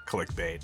Clickbait.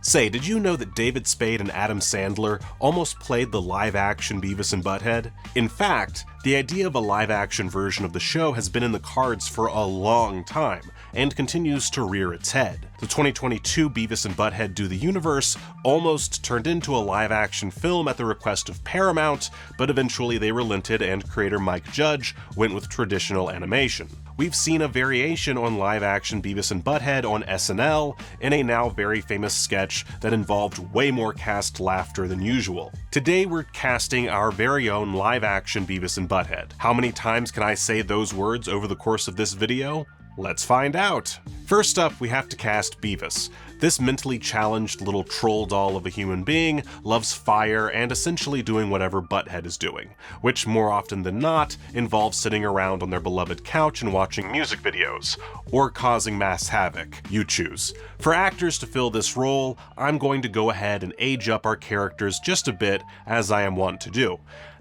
Say, did you know that David Spade and Adam Sandler almost played the live-action Beavis and Butt-Head? In fact, the idea of a live-action version of the show has been in the cards for a long time, and continues to rear its head. The 2022 Beavis and Butt-Head Do the Universe almost turned into a live-action film at the request of Paramount, but eventually they relented and creator Mike Judge went with traditional animation. We've seen a variation on live-action Beavis and Butt-Head on SNL in a now very famous sketch that involved way more cast laughter than usual. Today we're casting our very own live-action Beavis and Butt-Head. How many times can I say those words over the course of this video? Let's find out. First up, we have to cast Beavis. This mentally challenged little troll doll of a human being loves fire and essentially doing whatever Butt-Head is doing, which more often than not involves sitting around on their beloved couch and watching music videos, or causing mass havoc. You choose. For actors to fill this role, I'm going to go ahead and age up our characters just a bit, as I am wont to do.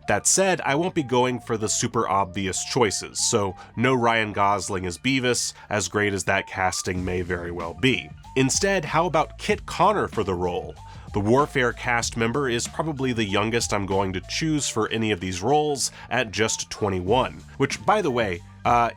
That said, I won't be going for the super obvious choices, so no Ryan Gosling as Beavis, as great as that casting may very well be. Instead, how about Kit Connor for the role? The Warfare cast member is probably the youngest I'm going to choose for any of these roles at just 21, which, by the way,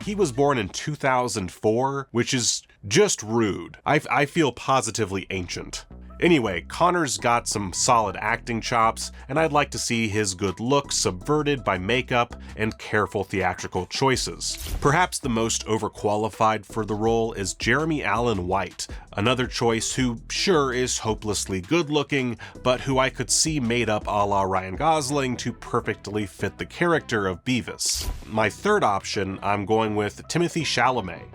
he was born in 2004, which is just rude. I feel positively ancient. Anyway, Connor's got some solid acting chops, and I'd like to see his good looks subverted by makeup and careful theatrical choices. Perhaps the most overqualified for the role is Jeremy Allen White, another choice who, sure, is hopelessly good-looking, but who I could see made up a la Ryan Gosling to perfectly fit the character of Beavis. My third option, I'm going with Timothée Chalamet.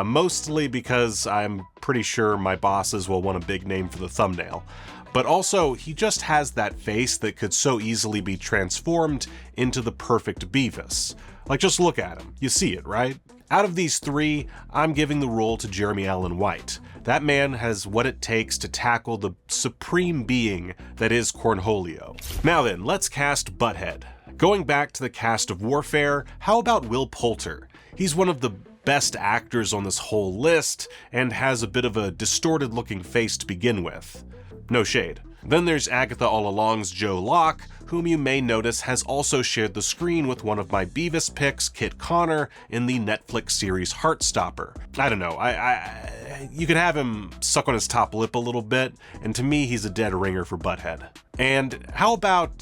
Mostly because I'm pretty sure my bosses will want a big name for the thumbnail. But also, he just has that face that could so easily be transformed into the perfect Beavis. Like, just look at him. You see it, right? Out of these three, I'm giving the role to Jeremy Allen White. That man has what it takes to tackle the supreme being that is Cornholio. Now then, let's cast Butt-Head. Going back to the cast of Warfare, how about Will Poulter? He's one of the best actors on this whole list, and has a bit of a distorted looking face to begin with. No shade. Then there's Agatha All Along's Joe Locke, whom you may notice has also shared the screen with one of my Beavis picks, Kit Connor, in the Netflix series Heartstopper. I don't know, you could have him suck on his top lip a little bit, and to me he's a dead ringer for Butt-Head. And how about,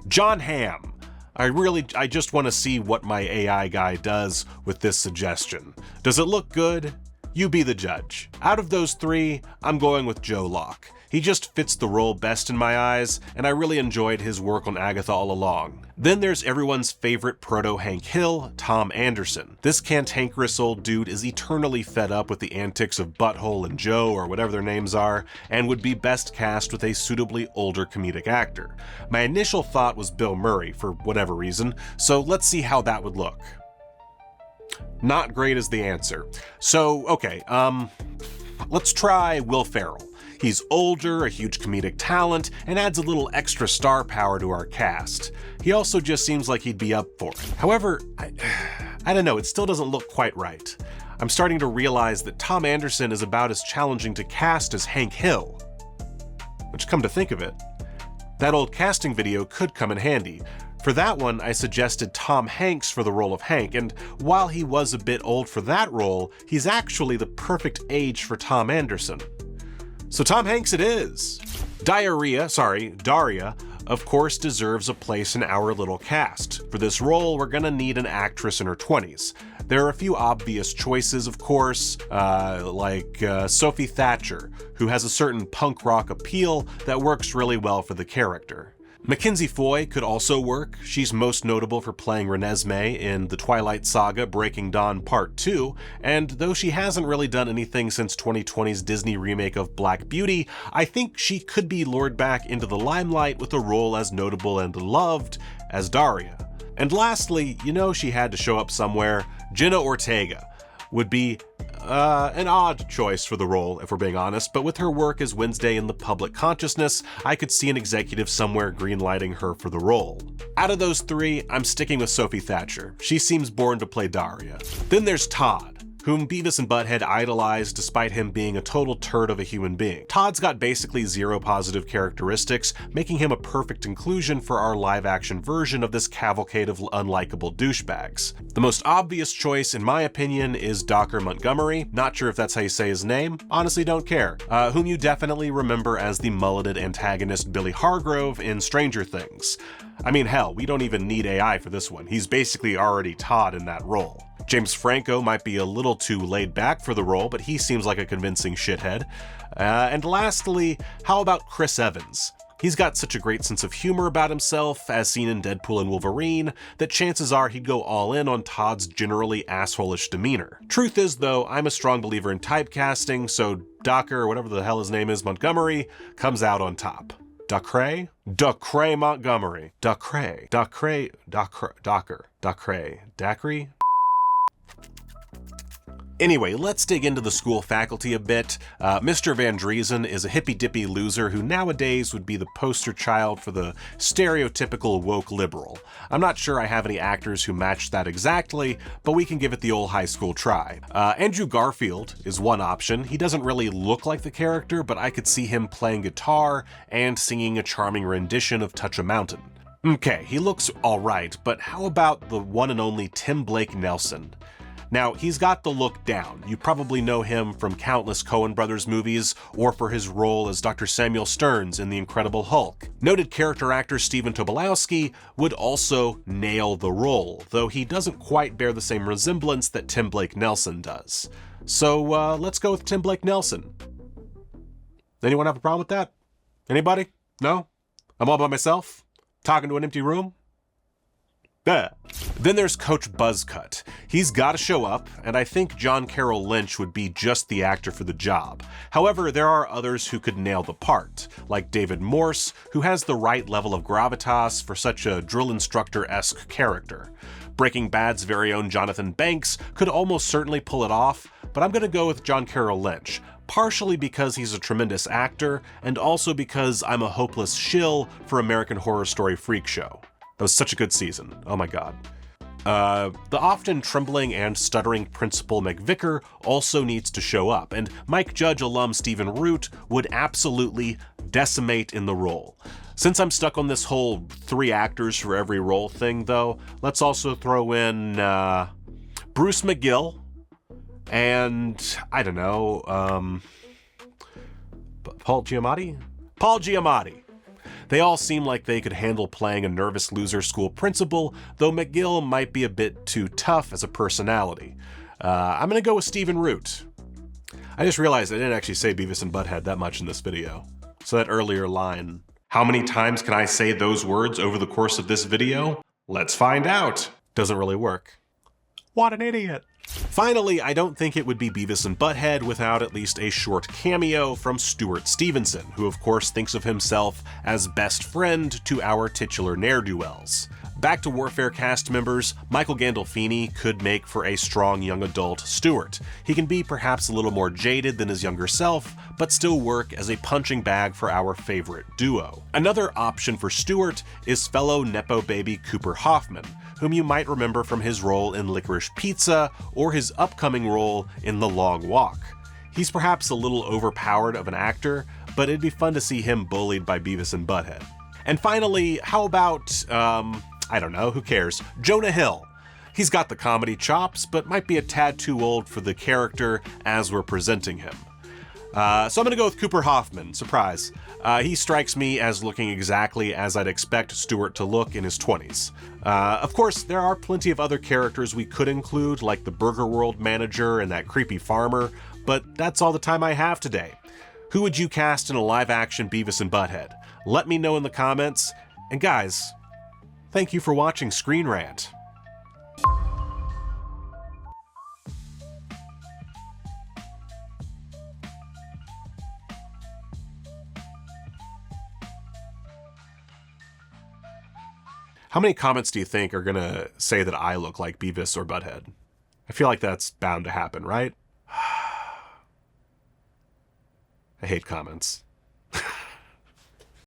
John Hamm? I just want to see what my AI guy does with this suggestion. Does it look good? You be the judge. Out of those three, I'm going with Joe Locke. He just fits the role best in my eyes, and I really enjoyed his work on Agatha All Along. Then there's everyone's favorite proto-Hank Hill, Tom Anderson. This cantankerous old dude is eternally fed up with the antics of Butthole and Joe, or whatever their names are, and would be best cast with a suitably older comedic actor. My initial thought was Bill Murray, for whatever reason, so let's see how that would look. Not great is the answer. So, okay, let's try Will Ferrell. He's older, a huge comedic talent, and adds a little extra star power to our cast. He also just seems like he'd be up for it. However, I don't know, it still doesn't look quite right. I'm starting to realize that Tom Anderson is about as challenging to cast as Hank Hill. Which, come to think of it, that old casting video could come in handy. For that one, I suggested Tom Hanks for the role of Hank, and while he was a bit old for that role, he's actually the perfect age for Tom Anderson. So Tom Hanks it is. Daria, of course deserves a place in our little cast. For this role, we're gonna need an actress in her 20s. There are a few obvious choices, of course, like Sophie Thatcher, who has a certain punk rock appeal that works really well for the character. Mackenzie Foy could also work. She's most notable for playing Renesmee in the Twilight Saga Breaking Dawn Part 2, and though she hasn't really done anything since 2020's Disney remake of Black Beauty, I think she could be lured back into the limelight with a role as notable and loved as Daria. And lastly, you know she had to show up somewhere, Jenna Ortega. would be an odd choice for the role, if we're being honest, but with her work as Wednesday in the public consciousness, I could see an executive somewhere greenlighting her for the role. Out of those three, I'm sticking with Sophie Thatcher. She seems born to play Daria. Then there's Todd, whom Beavis and Butt-Head idolized despite him being a total turd of a human being. Todd's got basically zero positive characteristics, making him a perfect inclusion for our live-action version of this cavalcade of unlikable douchebags. The most obvious choice, in my opinion, is Dacre Montgomery. Not sure if that's how you say his name, honestly don't care, whom you definitely remember as the mulleted antagonist Billy Hargrove in Stranger Things. I mean, hell, we don't even need AI for this one. He's basically already Todd in that role. James Franco might be a little too laid back for the role, but he seems like a convincing shithead. And lastly, how about Chris Evans? He's got such a great sense of humor about himself, as seen in Deadpool and Wolverine, that chances are he'd go all in on Todd's generally asshole-ish demeanor. Truth is, though, I'm a strong believer in typecasting, so Dacre, or whatever the hell his name is, Montgomery, comes out on top. Dacre? Dacre Montgomery. Dacre. Anyway, let's dig into the school faculty a bit. Mr. Van Driessen is a hippy-dippy loser who nowadays would be the poster child for the stereotypical woke liberal. I'm not sure I have any actors who match that exactly, but we can give it the old high school try. Andrew Garfield is one option. He doesn't really look like the character, but I could see him playing guitar and singing a charming rendition of Touch a Mountain. Okay, he looks alright, but how about the one and only Tim Blake Nelson? Now, he's got the look down. You probably know him from countless Coen Brothers movies, or for his role as Dr. Samuel Stearns in The Incredible Hulk. Noted character actor Stephen Tobolowsky would also nail the role, though he doesn't quite bear the same resemblance that Tim Blake Nelson does. So let's go with Tim Blake Nelson. Anyone have a problem with that? Anybody? No? I'm all by myself? Talking to an empty room? Then there's Coach Buzzcut. He's got to show up, and I think John Carroll Lynch would be just the actor for the job. However, there are others who could nail the part, like David Morse, who has the right level of gravitas for such a drill instructor-esque character. Breaking Bad's very own Jonathan Banks could almost certainly pull it off, but I'm going to go with John Carroll Lynch, partially because he's a tremendous actor, and also because I'm a hopeless shill for American Horror Story Freak Show. That was such a good season. Oh my god. The often trembling and stuttering Principal McVicker also needs to show up, and Mike Judge alum Stephen Root would absolutely decimate in the role. Since I'm stuck on this whole 3 actors for every role thing, though, let's also throw in Bruce McGill and, I don't know, Paul Giamatti? Paul Giamatti. They all seem like they could handle playing a nervous loser school principal, though McGill might be a bit too tough as a personality. I'm gonna go with Stephen Root. I just realized I didn't actually say Beavis and Butt-Head that much in this video. So that earlier line, how many times can I say those words over the course of this video? Let's find out. Doesn't really work. What an idiot. Finally, I don't think it would be Beavis and Butt-Head without at least a short cameo from Stuart Stevenson, who of course thinks of himself as best friend to our titular ne'er-do-wells. Back to Warfare cast members, Michael Gandolfini could make for a strong young adult Stuart. He can be perhaps a little more jaded than his younger self, but still work as a punching bag for our favorite duo. Another option for Stuart is fellow Nepo baby Cooper Hoffman, whom you might remember from his role in Licorice Pizza or his upcoming role in The Long Walk. He's perhaps a little overpowered of an actor, but it'd be fun to see him bullied by Beavis and Butt-Head. And finally, how about, I don't know, who cares, Jonah Hill. He's got the comedy chops, but might be a tad too old for the character as we're presenting him. So I'm gonna go with Cooper Hoffman, surprise. He strikes me as looking exactly as I'd expect Stuart to look in his 20s. Of course, there are plenty of other characters we could include, like the Burger World manager and that creepy farmer, but that's all the time I have today. Who would you cast in a live-action Beavis and Butt-Head? Let me know in the comments, and guys, thank you for watching ScreenRant. How many comments do you think are gonna say that I look like Beavis or Butt-Head? I feel like that's bound to happen, right? I hate comments.